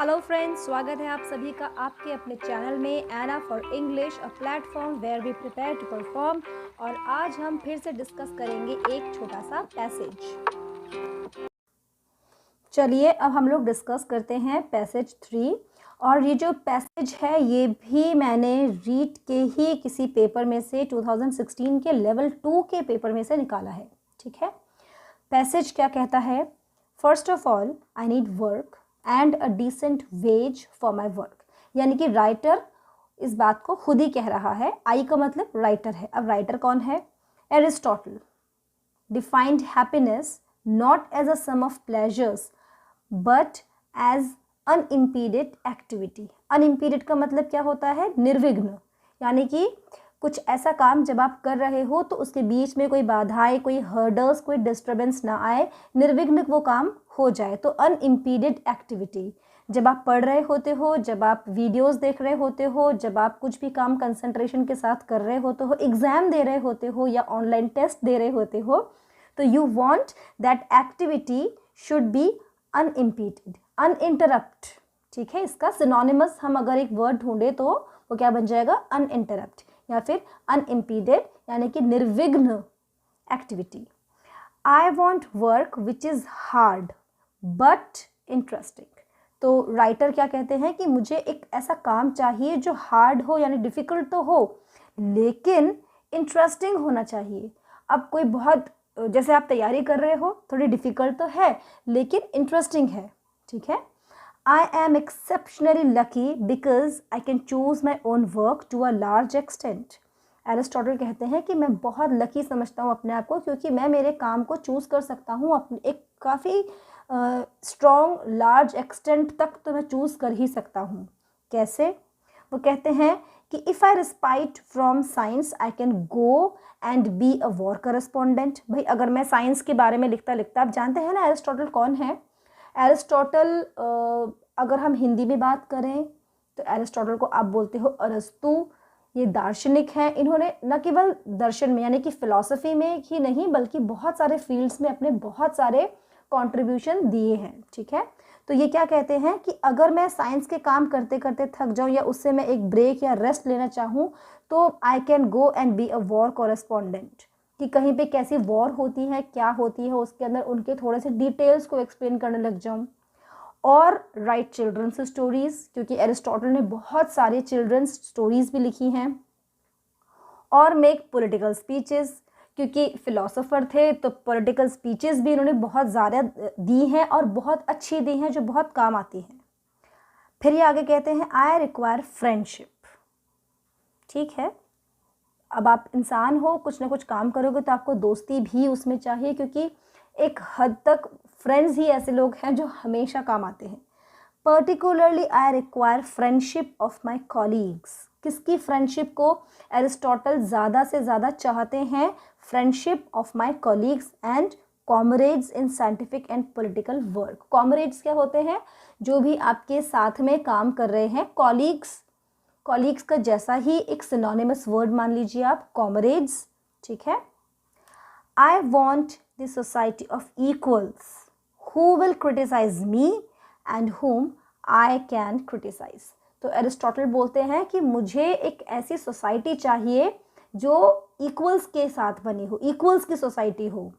Hello friends, स्वागत है आप सभी का आपके अपने चैनल में Anna for English, a platform where we prepare to perform. और आज हम फिर से डिस्कस करेंगे एक छोटा सा पैसेज। चलिए अब हम लोग डिस्कस करते हैं पैसेज 3। और ये जो पैसेज है ये भी मैंने रीड के ही किसी पेपर में से 2016 के लेवल 2 के पेपर में से निकाला है। ठीक है, पैसेज क्या कहता है? First of all I need work and a decent wage for my work. यानी कि राइटर इस बात को खुद ही कह रहा है। आई का मतलब राइटर है। अब राइटर कौन है? Aristotle defined happiness not as a sum of pleasures but as unimpeded activity. Unimpeded का मतलब क्या होता है? निर्विघ्न। यानी कि कुछ ऐसा काम जब आप कर रहे हो तो उसके बीच में कोई बाधाएं, कोई हर्डल्स, कोई डिस्टर्बेंस ना आए, निर्विघ्न वो काम हो जाए, तो अनइम्पीडेड एक्टिविटी। जब आप पढ़ रहे होते हो, जब आप वीडियोस देख रहे होते हो, जब आप कुछ भी काम कंसंट्रेशन के साथ कर रहे होते हो, एग्जाम दे रहे होते हो या ऑनलाइन टेस्ट दे रहे होते हो, तो you want that activity should be unimpeded, uninterrupted. ठीक है, इसका सिनोनिमस हम अगर एक वर्ड ढूंढे तो वो क्या बन जाएगा? अनइंटरप्ट या फिर अनइम्पीडेड, यानी कि निर्विघ्न activity. I want work which is hard but interesting. तो राइटर क्या कहते हैं कि मुझे एक ऐसा काम चाहिए जो हार्ड हो, यानी डिफ़िकल्ट तो हो लेकिन इंटरेस्टिंग होना चाहिए। अब कोई बहुत, जैसे आप तैयारी कर रहे हो, थोड़ी डिफ़िकल्ट तो है लेकिन इंटरेस्टिंग है। ठीक है, I am exceptionally lucky because I can choose my own work to a large extent. Aristotle कहते हैं कि मैं बहुत लकी समझता हूँ अपने आप को, क्योंकि मैं मेरे काम को चूज़ कर सकता हूँ अपने एक काफ़ी स्ट्रॉन्ग लार्ज एक्सटेंट तक, तो मैं चूज़ कर ही सकता हूँ। कैसे? वो कहते हैं कि if I respite from science I can go and B a war correspondent. भाई अगर मैं साइंस के बारे में लिखता लिखता, आप जानते हैं ना एरिस्टोटल कौन है? एरिस्टोटल, अगर हम हिंदी में बात करें तो एरिस्टोटल को आप बोलते हो अरस्तु। ये दार्शनिक हैं। इन्होंने न केवल दर्शन में यानी कि फिलॉसफी में ही नहीं बल्कि बहुत सारे फील्ड्स में अपने बहुत सारे कंट्रीब्यूशन दिए हैं। ठीक है, तो ये क्या कहते हैं कि अगर मैं साइंस के काम करते करते थक जाऊं या उससे मैं एक ब्रेक या रेस्ट लेना चाहूं तो आई can go and B a war correspondent. कि कहीं पे कैसी वॉर होती है, क्या होती है, उसके अंदर उनके थोड़े से डिटेल्स को एक्सप्लेन करने लग जाऊं। और राइट चिल्ड्रंस स्टोरीज, क्योंकि एरिस्टोटल ने बहुत सारी चिल्ड्रंस स्टोरीज भी लिखी हैं। और मेक पॉलिटिकल स्पीचेस, क्योंकि फिलोसोफर थे तो पॉलिटिकल स्पीचेस भी इन्होंने बहुत ज़्यादा दी हैं और बहुत अच्छी दी हैं जो बहुत काम आती हैं। फिर ये आगे कहते हैं आई रिक्वायर फ्रेंडशिप। ठीक है, अब आप इंसान हो, कुछ ना कुछ काम करोगे तो आपको दोस्ती भी उसमें चाहिए, क्योंकि एक हद तक फ्रेंड्स ही ऐसे लोग हैं जो हमेशा काम आते हैं। Particularly I require friendship of my colleagues. किसकी फ्रेंडशिप को एरिस्टोटल ज़्यादा से ज़्यादा चाहते हैं? Friendship of my colleagues and comrades in scientific and political work. Comrades क्या होते हैं? जो भी आपके साथ में काम कर रहे हैं। कॉलीग्स, कॉलीग्स का जैसा ही एक सिनोनिमस वर्ड मान लीजिए आप, कॉमरेड्स। ठीक है, I want the society of equals who will criticize me and whom I can criticize। तो एरिस्टोटल बोलते हैं कि मुझे एक ऐसी सोसाइटी चाहिए जो इक्वल्स के साथ बनी हो, इक्वल्स की सोसाइटी हो,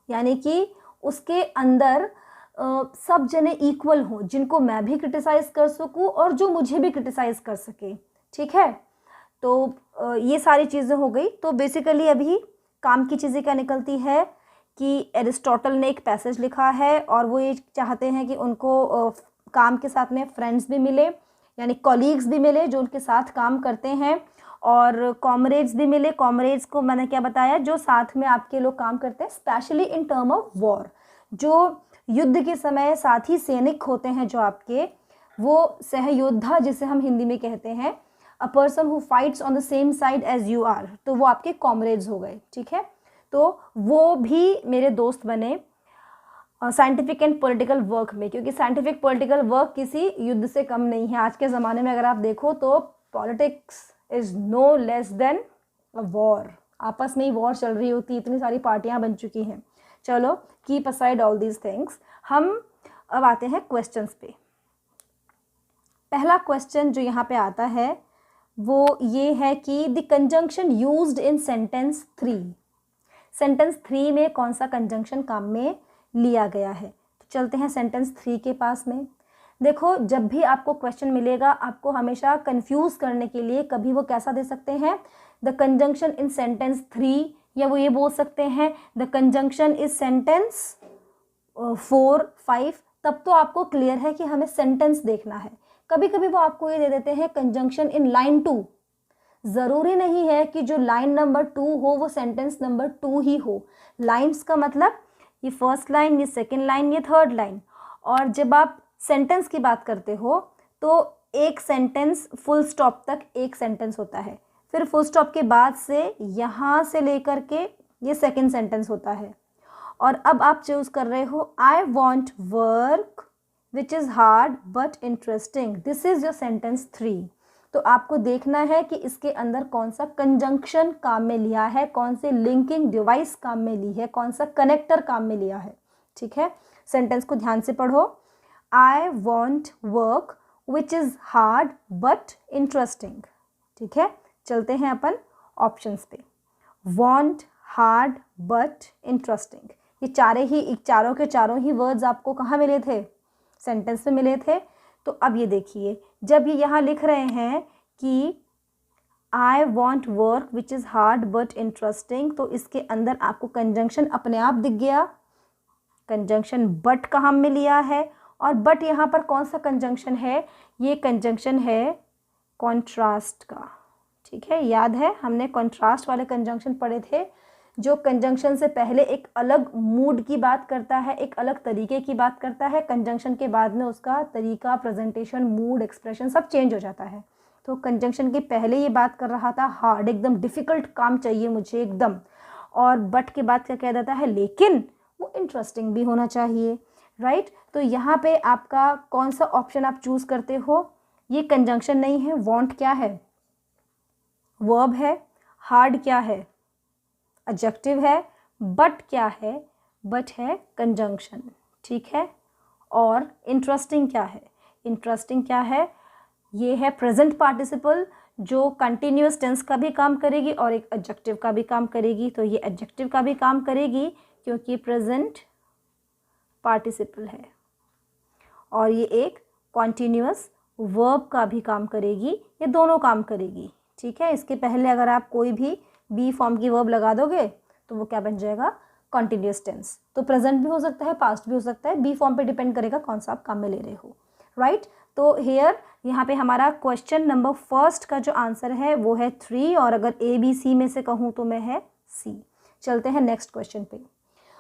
यानी कि उसके अंदर सब जने इक्वल हो, जिनको मैं भी क्रिटिसाइज कर सकूं और जो मुझे भी क्रिटिसाइज कर सके। ठीक है, तो ये सारी चीज़ें हो गई। तो बेसिकली अभी काम की चीज़ें क्या निकलती है कि एरिस्टोटल ने एक पैसेज लिखा है और वो ये चाहते हैं कि उनको काम के साथ में फ्रेंड्स भी मिले, यानी कॉलीग्स भी मिले जो उनके साथ काम करते हैं, और कॉमरेड्स भी मिले। कॉमरेड्स को मैंने क्या बताया? जो साथ में आपके लोग काम करते हैं, specially in term of war. जो युद्ध के समय साथी सैनिक होते हैं जो आपके, वो सहयोद्धा जिसे हम हिंदी में कहते हैं, a person who fights on the same side as you are, तो वो आपके कॉमरेड्स हो गए। ठीक है, तो वो भी मेरे दोस्त बने साइंटिफिक एंड पॉलिटिकल वर्क में, क्योंकि साइंटिफिक पॉलिटिकल वर्क किसी युद्ध से कम नहीं है। आज के ज़माने में अगर आप देखो तो politics is no less than a war. आपस में ही वॉर चल रही होती, इतनी सारी पार्टियां बन चुकी हैं। चलो, keep aside all these things. हम अब आते हैं क्वेश्चंस पे। पहला क्वेश्चन जो यहाँ पे आता है वो ये है कि the conjunction used in sentence 3, sentence 3 में कौन सा कंजंक्शन काम में लिया गया है। तो चलते हैं सेंटेंस 3 के पास में। देखो, जब भी आपको क्वेश्चन मिलेगा आपको हमेशा कंफ्यूज करने के लिए कभी वो कैसा दे सकते हैं, द कंजंक्शन इन सेंटेंस 3, या वो ये बोल सकते हैं द कंजंक्शन इज सेंटेंस 4, 5, तब तो आपको क्लियर है कि हमें सेंटेंस देखना है। कभी कभी वो आपको ये दे देते हैं कंजंक्शन इन लाइन 2। ज़रूरी नहीं है कि जो लाइन नंबर 2 हो वो सेंटेंस नंबर 2 ही हो। लाइन्स का मतलब ये फर्स्ट लाइन, ये सेकेंड लाइन, ये थर्ड लाइन। और जब आप सेंटेंस की बात करते हो तो एक सेंटेंस फुल स्टॉप तक एक सेंटेंस होता है, फिर फुल स्टॉप के बाद से यहाँ से लेकर के ये सेकेंड सेंटेंस होता है। और अब आप चूज़ कर रहे हो I want work which is hard but interesting, this is your sentence 3। तो आपको देखना है कि इसके अंदर कौन सा कंजंक्शन काम में लिया है, कौन से लिंकिंग डिवाइस काम में ली है, कौन सा कनेक्टर काम में लिया है। ठीक है, सेंटेंस को ध्यान से पढ़ो। I want work which is hard but interesting. ठीक है, चलते हैं अपन ऑप्शंस पे। वॉन्ट, हार्ड, बट, इंटरेस्टिंग, ये चारों के चारों ही वर्ड्स आपको कहाँ मिले थे, सेंटेंस में मिले थे। तो अब ये देखिए, जब ये यहाँ लिख रहे हैं कि I want work which is hard but interesting, तो इसके अंदर आपको कंजंक्शन अपने आप दिख गया। कंजंक्शन बट कहाँ में लिया है, और बट यहाँ पर कौन सा कंजंक्शन है, ये कंजंक्शन है कॉन्ट्रास्ट का। ठीक है, याद है हमने कॉन्ट्रास्ट वाले कंजंक्शन पढ़े थे, जो कंजंक्शन से पहले एक अलग मूड की बात करता है, एक अलग तरीके की बात करता है, कंजंक्शन के बाद में उसका तरीका, प्रेजेंटेशन, मूड, एक्सप्रेशन सब चेंज हो जाता है। तो कंजंक्शन के पहले ये बात कर रहा था हार्ड, एकदम डिफ़िकल्ट काम चाहिए मुझे एकदम, और बट के बाद क्या कह देता है लेकिन वो इंटरेस्टिंग भी होना चाहिए। राइट, तो यहाँ पे आपका कौन सा ऑप्शन आप चूज़ करते हो, ये कंजंक्शन नहीं है। वॉन्ट क्या है, वर्ब है। हार्ड क्या है, एडजेक्टिव है। बट क्या है, बट है कंजंक्शन। ठीक है, और इंटरेस्टिंग क्या है, इंटरेस्टिंग क्या है, ये है प्रेजेंट पार्टिसिपल जो कंटिन्यूअस टेंस का भी काम करेगी और एक एडजेक्टिव का भी काम करेगी। तो ये एडजेक्टिव का भी काम करेगी क्योंकि प्रेजेंट पार्टिसिपल है, और ये एक कॉन्टिन्यूअस वर्ब का भी काम करेगी, ये दोनों काम करेगी। ठीक है, इसके पहले अगर आप कोई भी बी फॉर्म की वर्ब लगा दोगे तो वो क्या बन जाएगा, कॉन्टिन्यूअस टेंस। तो प्रेजेंट भी हो सकता है, पास्ट भी हो सकता है, बी फॉर्म पे डिपेंड करेगा कौन सा आप काम में ले रहे हो। राइट, तो हेयर यहाँ पे हमारा क्वेश्चन नंबर फर्स्ट का जो आंसर है वो है 3, और अगर ए बी सी में से कहूँ तो मैं है सी। चलते हैं नेक्स्ट क्वेश्चन पे।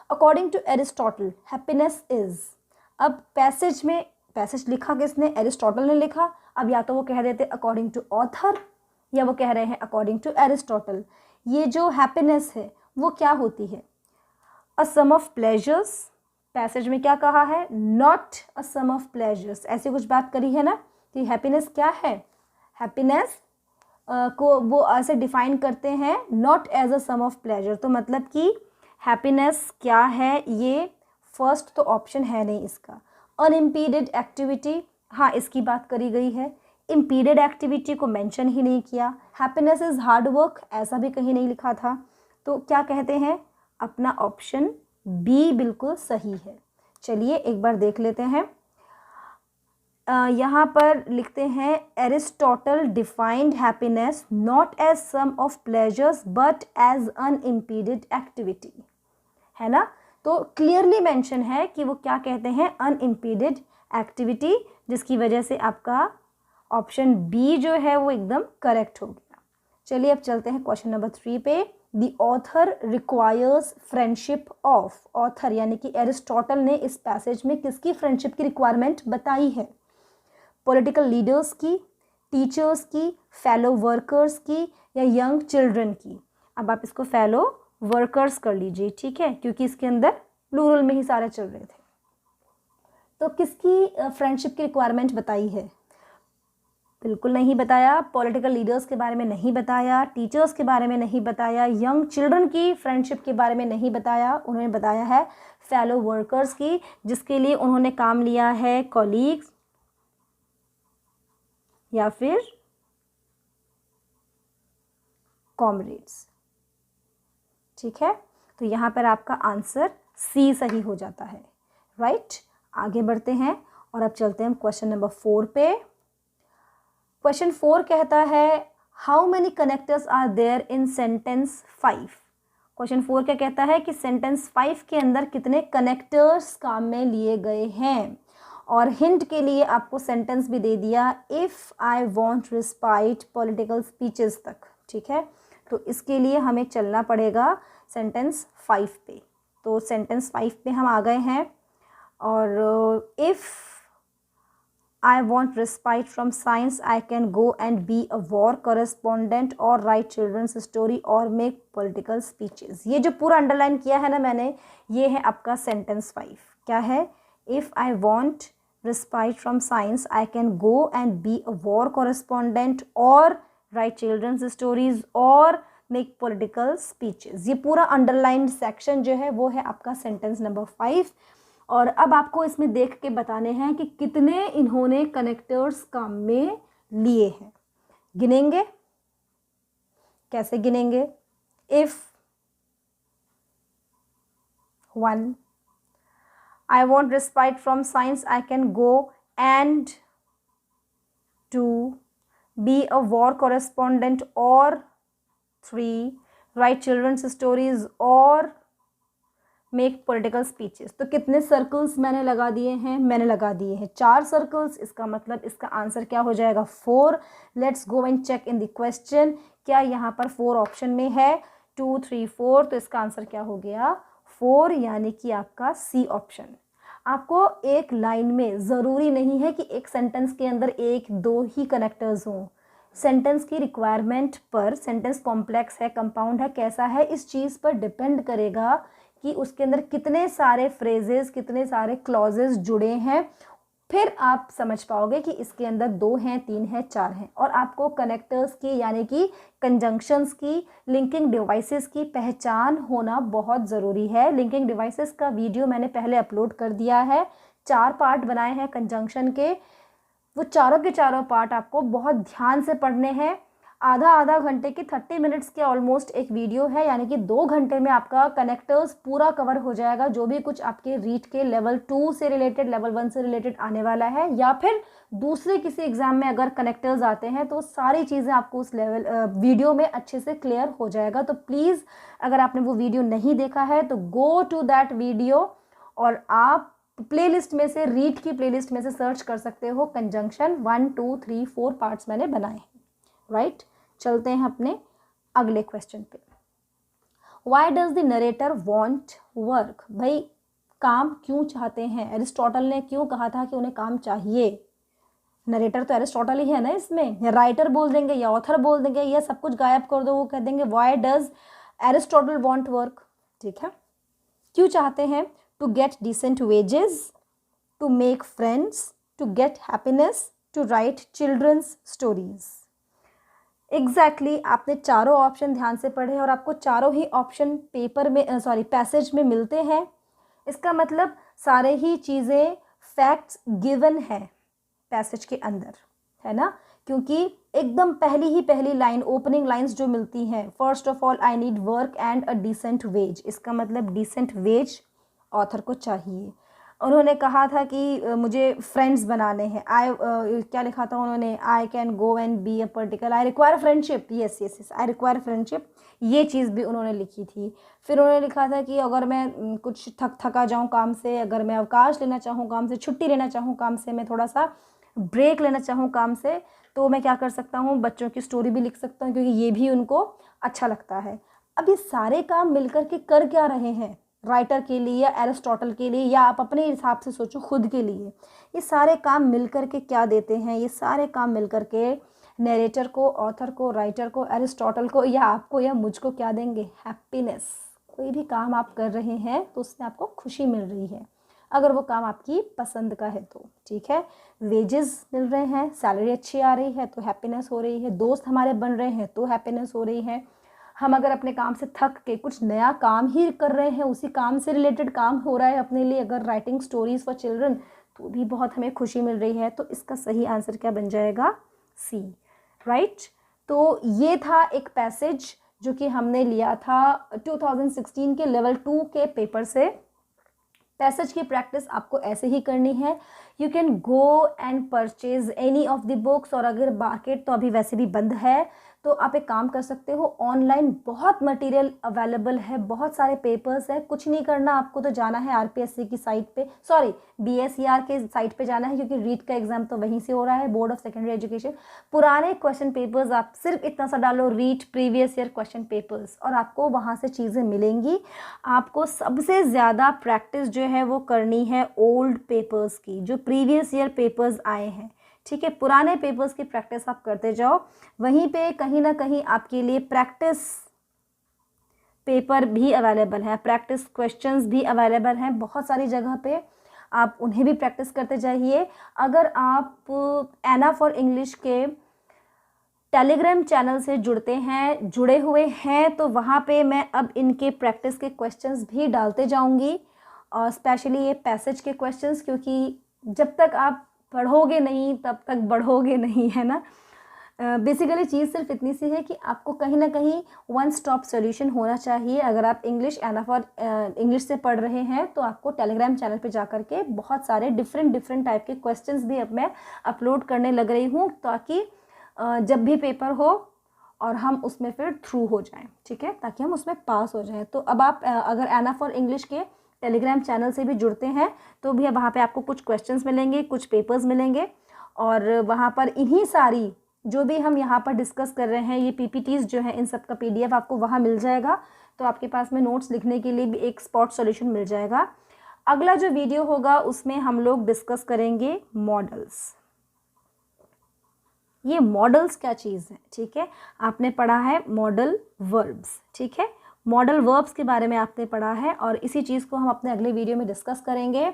According to Aristotle happiness is, अब पैसेज में, पैसेज लिखा किसने, एरिस्टोटल ने लिखा। अब या तो वो कह देते अकॉर्डिंग टू ऑथर, या वो कह रहे हैं अकॉर्डिंग टू एरिस्टोटल। ये जो हैप्पीनेस है वो क्या होती है, a sum of pleasures. Passage में क्या कहा है, not a sum of pleasures, ऐसी कुछ बात करी है ना। तो हैप्पीनेस क्या है, हैप्पीनेस को वो ऐसे डिफाइन करते हैं not as a sum of pleasure. तो मतलब कि हैप्पीनेस क्या है, ये फर्स्ट तो ऑप्शन है नहीं इसका। अनइम्पीडेड एक्टिविटी, हाँ इसकी बात करी गई है, इम्पीडेड एक्टिविटी को मेंशन ही नहीं किया। हैप्पीनेस इज़ हार्ड वर्क, ऐसा भी कहीं नहीं लिखा था। तो क्या कहते हैं, अपना ऑप्शन बी बिल्कुल सही है। चलिए एक बार देख लेते हैं। यहाँ पर लिखते हैं Aristotle defined happiness not as sum of pleasures but as unimpeded activity, है ना। तो क्लियरली मेंशन है कि वो क्या कहते हैं, अनइम्पीडेड एक्टिविटी, जिसकी वजह से आपका ऑप्शन बी जो है वो एकदम करेक्ट हो गया। चलिए अब चलते हैं क्वेश्चन नंबर 3 पे। The author requires friendship of, author यानी कि एरिस्टोटल ने इस पैसेज में किसकी फ्रेंडशिप की रिक्वायरमेंट बताई है, पॉलिटिकल लीडर्स की, टीचर्स की, फेलो वर्कर्स की, या यंग चिल्ड्रन की। अब आप इसको फेलो वर्कर्स कर लीजिए, ठीक है, क्योंकि इसके अंदर प्लूरल में ही सारे चल रहे थे। तो किसकी फ्रेंडशिप की रिक्वायरमेंट बताई है, बिल्कुल नहीं बताया। पॉलिटिकल लीडर्स के बारे में नहीं बताया, टीचर्स के बारे में नहीं बताया, यंग चिल्ड्रन की फ्रेंडशिप के बारे में नहीं बताया। उन्होंने बताया है फेलो वर्कर्स की, जिसके लिए उन्होंने काम लिया है कॉलीग्स या फिर कॉमरेड्स। ठीक है, तो यहाँ पर आपका आंसर सी सही हो जाता है। राइट, आगे बढ़ते हैं और अब चलते हैं क्वेश्चन नंबर 4 पे। क्वेश्चन 4 कहता है how many connectors are there in sentence 5। Question 4 क्या कहता है कि सेंटेंस 5 के अंदर कितने कनेक्टर्स काम में लिए गए हैं। और हिंट के लिए आपको सेंटेंस भी दे दिया, if I want respite political speeches तक। ठीक है, तो इसके लिए हमें चलना पड़ेगा सेंटेंस 5 पे। तो सेंटेंस 5 पे हम आ गए हैं और if I want respite from science, I can go and be a war correspondent or write children's story or make political speeches। ये जो पूरा अंडरलाइन किया है ना मैंने, ये है आपका सेंटेंस 5। क्या है? If I want respite from science, I can go and be a war correspondent or write children's stories or make political speeches। ये पूरा अंडरलाइन सेक्शन जो है वो है आपका सेंटेंस नंबर 5। और अब आपको इसमें देख के बताने हैं कि कितने इन्होंने कनेक्टर्स काम में लिए हैं। गिनेंगे, कैसे गिनेंगे? If 1, I want respite from science, I can go and 2, be a war correspondent और 3, राइट चिल्ड्रंस स्टोरीज और मेक पॉलिटिकल स्पीचेस। तो कितने सर्कल्स मैंने लगा दिए हैं? मैंने लगा दिए हैं 4 सर्कल्स। इसका मतलब इसका आंसर क्या हो जाएगा? 4। Let's go and check in the question, क्या यहाँ पर 4 ऑप्शन में है? 2, 3, 4। तो इसका आंसर क्या हो गया? 4, यानी कि आपका सी ऑप्शन। आपको एक लाइन में ज़रूरी नहीं है कि एक सेंटेंस के अंदर 1-2 ही कनेक्टर्स हों। सेंटेंस की रिक्वायरमेंट पर, सेंटेंस कॉम्प्लेक्स है, कंपाउंड है, कैसा है, इस चीज़ पर डिपेंड करेगा कि उसके अंदर कितने सारे फ्रेजेस, कितने सारे क्लॉजेस जुड़े हैं। फिर आप समझ पाओगे कि इसके अंदर 2 हैं, 3 हैं, 4 हैं। और आपको कनेक्टर्स की यानी कि कंजंक्शंस की, लिंकिंग डिवाइसेस की पहचान होना बहुत ज़रूरी है। लिंकिंग डिवाइसेस का वीडियो मैंने पहले अपलोड कर दिया है, 4 पार्ट बनाए हैं कंजंक्शन के। वो चारों के चारों पार्ट आपको बहुत ध्यान से पढ़ने हैं। आधा घंटे की 30 मिनट्स के ऑलमोस्ट एक वीडियो है, यानी कि 2 घंटे में आपका कनेक्टर्स पूरा कवर हो जाएगा। जो भी कुछ आपके रीट के लेवल 2 से रिलेटेड, लेवल 1 से रिलेटेड आने वाला है, या फिर दूसरे किसी एग्जाम में अगर कनेक्टर्स आते हैं तो सारी चीज़ें आपको उस लेवल वीडियो में अच्छे से क्लियर हो जाएगा। तो प्लीज़ अगर आपने वो वीडियो नहीं देखा है तो गो टू दैट वीडियो और आप प्लेलिस्ट में से, रीट की प्लेलिस्ट में से सर्च कर सकते हो कंजंक्शन। 1, 2, 3, 4 पार्ट्स मैंने बनाए हैं। राइट, चलते हैं अपने अगले क्वेश्चन पे। Why does the narrator want work? भाई काम क्यों चाहते हैं? एरिस्टोटल ने क्यों कहा था कि उन्हें काम चाहिए? नरेटर तो एरिस्टोटल ही है ना इसमें, या राइटर बोल देंगे या ऑथर बोल देंगे या सब कुछ गायब कर दो, वो कह देंगे why does Aristotle want work. ठीक है, क्यों चाहते हैं? To get decent wages, to make friends, to get happiness, to write children's stories. Exactly आपने चारों ऑप्शन ध्यान से पढ़े और आपको चारों ही ऑप्शन पेपर में पैसेज में मिलते हैं। इसका मतलब सारे ही चीज़ें फैक्ट्स गिवन है पैसेज के अंदर, है ना? क्योंकि एकदम पहली लाइन, ओपनिंग लाइंस जो मिलती हैं, first of all I need work and a decent wage. इसका मतलब डिसेंट वेज ऑथर को चाहिए। उन्होंने कहा था कि मुझे फ्रेंड्स बनाने हैं। क्या लिखा था उन्होंने? आई can go and be a particle, I require friendship. Yes, I require friendship, ये चीज़ भी उन्होंने लिखी थी। फिर उन्होंने लिखा था कि अगर मैं कुछ थका जाऊँ काम से, अगर मैं अवकाश लेना चाहूँ काम से, छुट्टी लेना चाहूँ काम से, मैं थोड़ा सा ब्रेक लेना चाहूँ काम से, तो मैं क्या कर सकता हूँ? बच्चों की स्टोरी भी लिख सकता हूँ, क्योंकि ये भी उनको अच्छा लगता है। अब ये सारे काम मिलकर के कर क्या रहे हैं? राइटर के लिए या एरिस्टोटल के लिए, या आप अपने हिसाब से सोचो खुद के लिए, ये सारे काम मिलकर के क्या देते हैं? ये सारे काम मिलकर के नरेटर को, ऑथर को, राइटर को, एरिस्टोटल को या आपको या मुझको क्या देंगे? हैप्पीनेस। कोई भी काम आप कर रहे हैं तो उससे आपको खुशी मिल रही है। अगर वो काम आपकी पसंद का है तो, ठीक है। वेजेस मिल रहे हैं, सैलरी अच्छी आ रही है तो हैप्पीनेस हो रही है, दोस्त हमारे बन रहे हैं तो हैप्पीनेस हो रही है। हम अगर अपने काम से थक के कुछ नया काम ही कर रहे हैं, उसी काम से रिलेटेड काम हो रहा है अपने लिए, अगर राइटिंग स्टोरीज फॉर चिल्ड्रन, तो भी बहुत हमें खुशी मिल रही है। तो इसका सही आंसर क्या बन जाएगा? सी, राइट। तो ये था एक पैसेज जो कि हमने लिया था 2016 के लेवल 2 के पेपर से। पैसेज की प्रैक्टिस आपको ऐसे ही करनी है। You can go and purchase any of the books, और अगर मार्केट तो अभी वैसे भी बंद है तो आप एक काम कर सकते हो, ऑनलाइन बहुत मटेरियल अवेलेबल है, बहुत सारे पेपर्स हैं। कुछ नहीं करना आपको, तो जाना है आरपीएससी की साइट पे, सॉरी बीएसईआर के साइट पे जाना है, क्योंकि रीट का एग्जाम तो वहीं से हो रहा है, बोर्ड ऑफ सेकेंडरी एजुकेशन। पुराने क्वेश्चन पेपर्स आप सिर्फ इतना सा डालो, REET previous year question papers, और आपको वहाँ से चीज़ें मिलेंगी। आपको सबसे ज़्यादा प्रैक्टिस जो है वो करनी है ओल्ड पेपर्स की, जो प्रीवियस ईयर पेपर्स आए हैं, ठीक है। पुराने पेपर्स की प्रैक्टिस आप करते जाओ। वहीं पे कहीं ना कहीं आपके लिए प्रैक्टिस पेपर भी अवेलेबल है, प्रैक्टिस क्वेश्चंस भी अवेलेबल हैं बहुत सारी जगह पे, आप उन्हें भी प्रैक्टिस करते जाइए। अगर आप एना फॉर इंग्लिश के टेलीग्राम चैनल से जुड़े हुए हैं, तो वहाँ पे मैं अब इनके प्रैक्टिस के क्वेश्चंस भी डालते जाऊँगी, और स्पेशली ये पैसेज के क्वेश्चंस, क्योंकि जब तक आप पढ़ोगे नहीं तब तक बढ़ोगे नहीं, है ना। बेसिकली चीज़ सिर्फ इतनी सी है कि आपको कहीं ना कहीं वन स्टॉप सॉल्यूशन होना चाहिए। अगर आप इंग्लिश एना फॉर इंग्लिश से पढ़ रहे हैं तो आपको टेलीग्राम चैनल पे जा करके बहुत सारे डिफरेंट टाइप के क्वेश्चंस भी अब मैं अपलोड करने लग रही हूँ, ताकि जब भी पेपर हो और हम उसमें फिर थ्रू हो जाएं, ठीक है, ताकि हम उसमें पास हो जाएं। तो अब आप अगर एना फॉर इंग्लिश के टेलीग्राम चैनल से भी जुड़ते हैं तो भी वहाँ पे आपको कुछ क्वेश्चंस मिलेंगे, कुछ पेपर्स मिलेंगे, और वहाँ पर इन्हीं सारी जो भी हम यहाँ पर डिस्कस कर रहे हैं, ये पीपीटीज जो है, इन सब का पीडीएफ आपको वहाँ मिल जाएगा। तो आपके पास में नोट्स लिखने के लिए भी एक स्पॉट सॉल्यूशन मिल जाएगा। अगला जो वीडियो होगा उसमें हम लोग डिस्कस करेंगे मॉडल्स। ये मॉडल्स क्या चीज़ है, ठीक है। आपने पढ़ा है मॉडल वर्ब्स, ठीक है, मॉडल वर्ब्स के बारे में आपने पढ़ा है, और इसी चीज़ को हम अपने अगले वीडियो में डिस्कस करेंगे।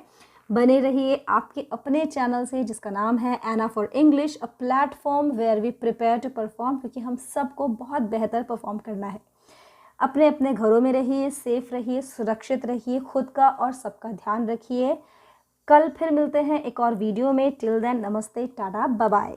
बने रहिए आपके अपने चैनल से जिसका नाम है Anna for English, a platform where we prepare to perform, क्योंकि हम सबको बहुत बेहतर परफॉर्म करना है। अपने अपने घरों में रहिए, सेफ रहिए, सुरक्षित रहिए, खुद का और सबका ध्यान रखिए। कल फिर मिलते हैं एक और वीडियो में। टिल देन, नमस्ते, टाटा, बाय बाय।